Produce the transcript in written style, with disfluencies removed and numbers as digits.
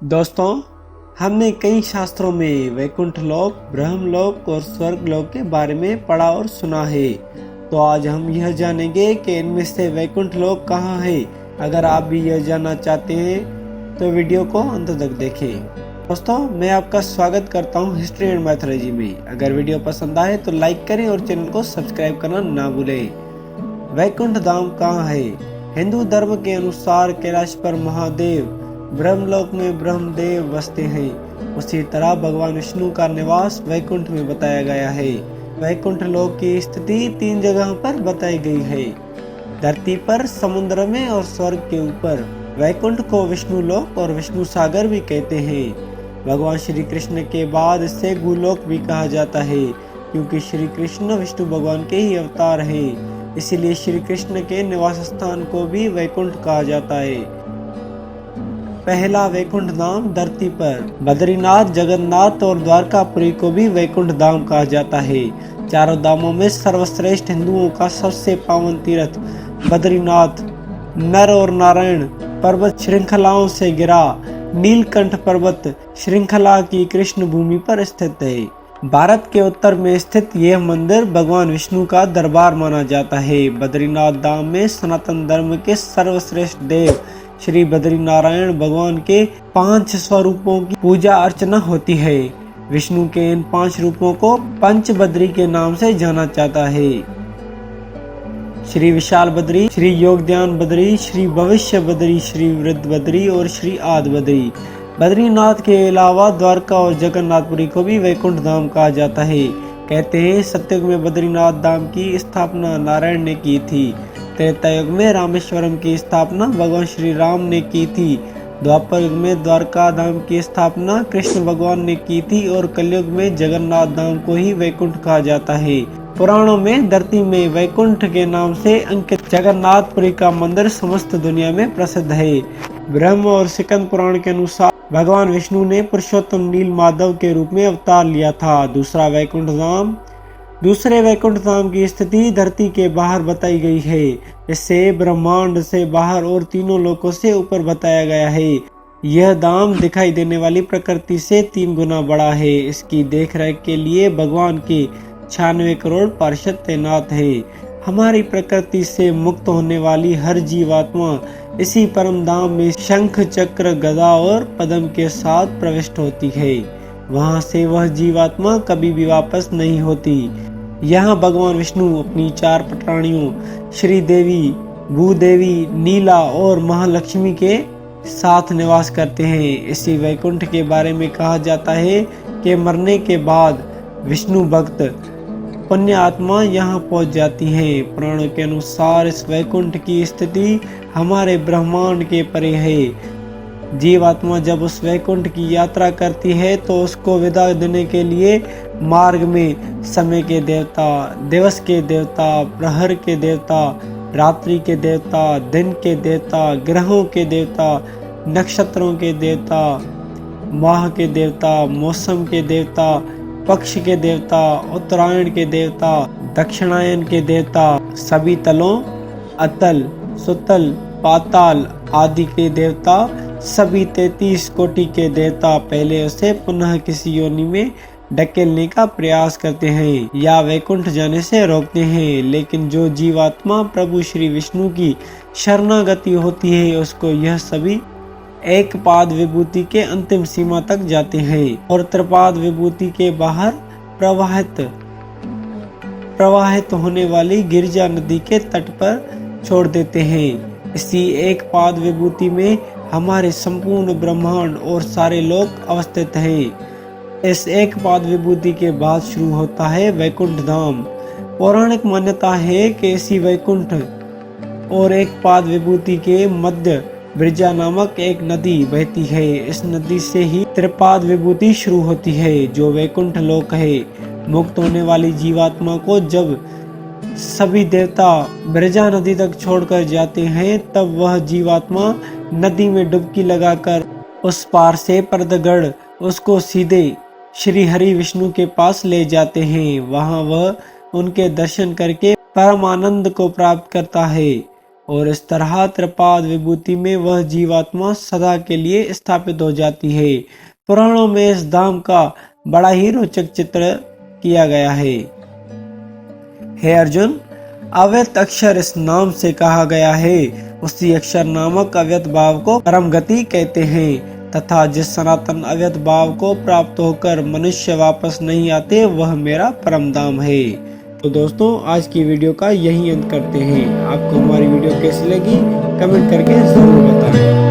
दोस्तों, हमने कई शास्त्रों में वैकुंठ लोक, ब्रह्मलोक और स्वर्ग लोक के बारे में पढ़ा और सुना है। तो आज हम यह जानेंगे कि इनमें से वैकुंठ लोक कहाँ है। अगर आप भी यह जानना चाहते हैं तो वीडियो को अंत तक देखें। दोस्तों, मैं आपका स्वागत करता हूं हिस्ट्री एंड मैथोलॉजी में। अगर वीडियो पसंद आए तो लाइक करें और चैनल को सब्सक्राइब करना ना भूलें। वैकुंठ धाम कहाँ है? हिंदू धर्म के अनुसार कैलाश पर महादेव, ब्रह्मलोक में ब्रह्मदेव बसते हैं। उसी तरह भगवान विष्णु का निवास वैकुंठ में बताया गया है। वैकुंठ लोक की स्थिति 3 जगहों पर बताई गई है: धरती पर, समुद्र में और स्वर्ग के ऊपर। वैकुंठ को विष्णु लोक और विष्णु सागर भी कहते हैं। भगवान श्री कृष्ण के बाद इसे गुलोक भी कहा जाता है, क्योंकि श्री कृष्ण विष्णु भगवान के ही अवतार हैं। इसीलिए श्री कृष्ण के निवास स्थान को भी वैकुंठ कहा जाता है। पहला वैकुंठ धाम धरती पर। बद्रीनाथ, जगन्नाथ और द्वारकापुरी को भी वैकुंठ धाम कहा जाता है। चारों धामों में सर्वश्रेष्ठ हिंदुओं का सबसे पावन तीर्थ बद्रीनाथ नर और नारायण पर्वत श्रृंखलाओं से घिरा नीलकंठ पर्वत श्रृंखला की कृष्ण भूमि पर स्थित है। भारत के उत्तर में स्थित यह मंदिर भगवान विष्णु का दरबार माना जाता है। बद्रीनाथ धाम में सनातन धर्म के सर्वश्रेष्ठ देव श्री बद्रीनारायण भगवान के 5 स्वरूपों की पूजा अर्चना होती है। विष्णु के इन 5 रूपों को पंच बद्री के नाम से जाना जाता है: श्री विशाल बद्री, श्री योगध्यान बद्री, श्री भविष्य बद्री, श्री वृद्ध बद्री और श्री आदि बद्री। बद्रीनाथ के अलावा द्वारका और जगन्नाथपुरी को भी वैकुंठ धाम कहा जाता है। कहते हैं सतयुग में बद्रीनाथ धाम की स्थापना नारायण ने की थी। त्रेता युग में रामेश्वरम की स्थापना भगवान श्री राम ने की थी। द्वापर युग में द्वारका धाम की स्थापना कृष्ण भगवान ने की थी और कलयुग में जगन्नाथ धाम को ही वैकुंठ कहा जाता है। पुराणों में धरती में वैकुंठ के नाम से अंकित जगन्नाथपुरी का मंदिर समस्त दुनिया में प्रसिद्ध है। ब्रह्म और स्कंद पुराण के अनुसार भगवान विष्णु ने पुरुषोत्तम नील माधव के रूप में अवतार लिया था। दूसरे वैकुंठ धाम की स्थिति धरती के बाहर बताई गई है। इसे ब्रह्मांड से बाहर और तीनों लोकों से ऊपर बताया गया है। यह धाम दिखाई देने वाली प्रकृति से 3 गुना बड़ा है। इसकी देखरेख के लिए भगवान के 96 करोड़ पार्षद तैनात है। हमारी प्रकृति से मुक्त होने वाली हर जीवात्मा इसी परम धाम में शंख, चक्र, गदा और पद्म के साथ प्रविष्ट होती है। वहां से वह जीवात्मा कभी भी वापस नहीं होती। यहाँ भगवान विष्णु अपनी 4 पटरानियों श्री देवी, भूदेवी, नीला और महालक्ष्मी के साथ निवास करते हैं। इसी वैकुंठ के बारे में कहा जाता है कि मरने के बाद विष्णु भक्त पुण्य आत्मा यहाँ पहुँच जाती हैं। पुराणों के अनुसार इस वैकुंठ की स्थिति हमारे ब्रह्मांड के परे है। जीवात्मा जब उस वैकुंठ की यात्रा करती है तो उसको विदा देने के लिए मार्ग में समय के देवता, दिवस के देवता, प्रहर के देवता, रात्रि के देवता, दिन के देवता, ग्रहों के देवता, नक्षत्रों के देवता, माह के देवता, मौसम के देवता, पक्ष के देवता, उत्तरायण के देवता, दक्षिणायन के देवता, सभी तलों, अतल, सुतल, पाताल आदि के देवता, सभी 33 कोटि के देवता पहले उसे पुनः किसी योनि में ढकेलने का प्रयास करते हैं या वैकुंठ जाने से रोकते हैं। लेकिन जो जीवात्मा प्रभु श्री विष्णु की शरणागति होती है उसको यह सभी एक पाद विभूति के अंतिम सीमा तक जाते हैं और त्रिपाद विभूति के बाहर प्रवाहित होने वाली गिरिजा नदी के तट पर छोड़ देते हैं। इसी एक पाद विभूति में हमारे संपूर्ण ब्रह्मांड और सारे लोक अवस्थित हैं। इस एक पाद विभूति के बाद शुरू होता है वैकुंठ धाम। पौराणिक मान्यता है कि इसी वैकुंठ और एक पाद विभूति के मध्य ब्रिजा नामक एक नदी बहती है। इस नदी से ही त्रिपाद विभूति शुरू होती है, जो वैकुंठ लोक है। मुक्त होने वाली जीवात्मा को जब सभी देवता ब्रजा नदी तक छोड़कर जाते हैं तब वह जीवात्मा नदी में डुबकी लगाकर उस पार से परदगढ़ उसको सीधे श्री हरि विष्णु के पास ले जाते हैं। वहां वह उनके दर्शन करके परम आनंद को प्राप्त करता है और इस तरह त्रिपाद विभूति में वह जीवात्मा सदा के लिए स्थापित हो जाती है। पुराणों में इस धाम का बड़ा ही रोचक चित्र किया गया है। हे अर्जुन, अव्यक्त अक्षर इस नाम से कहा गया है। उसी अक्षर नामक अव्यक्त भाव को परम गति कहते हैं तथा जिस सनातन अव्यक्त भाव को प्राप्त होकर मनुष्य वापस नहीं आते वह मेरा परम धाम है। तो दोस्तों, आज की वीडियो का यही अंत करते हैं। आपको हमारी वीडियो कैसी लगी कमेंट करके जरूर बताएं।